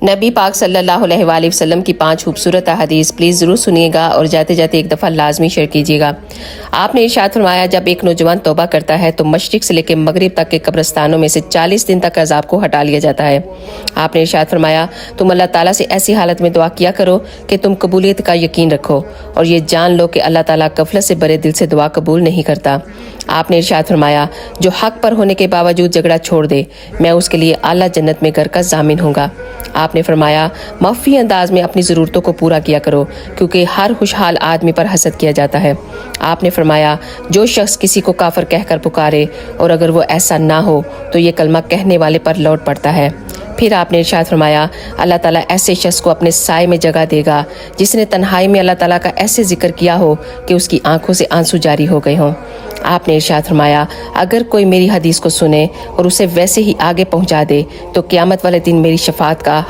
نبی پاک صلی اللہ علیہ وآلہ وسلم کی 5 خوبصورت احادیث پلیز ضرور سنیے گا اور جاتے جاتے ایک دفعہ لازمی شیئر کیجیے گا۔ آپ نے ارشاد فرمایا، جب ایک نوجوان توبہ کرتا ہے تو مشرق سے لے کے مغرب تک کے قبرستانوں میں سے 40 دن تک عذاب کو ہٹا لیا جاتا ہے۔ آپ نے ارشاد فرمایا، تم اللہ تعالیٰ سے ایسی حالت میں دعا کیا کرو کہ تم قبولیت کا یقین رکھو اور یہ جان لو کہ اللہ تعالیٰ غفلت سے بھرے دل سے دعا قبول نہیں کرتا۔ آپ نے ارشاد فرمایا، جو حق پر ہونے کے باوجود جھگڑا چھوڑ دے میں اس کے لیے اعلیٰ جنت میں گھر کا ضامن ہوں گا۔ آپ نے فرمایا، مخفی انداز میں اپنی ضرورتوں کو پورا کیا کرو کیونکہ ہر خوشحال آدمی پر حسد کیا جاتا ہے۔ آپ نے فرمایا، جو شخص کسی کو کافر کہہ کر پکارے اور اگر وہ ایسا نہ ہو تو یہ کلمہ کہنے والے پر لوٹ پڑتا ہے۔ پھر آپ نے ارشاد فرمایا، اللہ تعالیٰ ایسے شخص کو اپنے سائے میں جگہ دے گا جس نے تنہائی میں اللہ تعالیٰ کا ایسے ذکر کیا ہو کہ اس کی آنکھوں سے آنسو جاری ہو گئے ہوں۔ آپ نے ارشاد فرمایا، اگر کوئی میری حدیث کو سنے اور اسے ویسے ہی آگے پہنچا دے تو قیامت والے دن میری شفاعت کا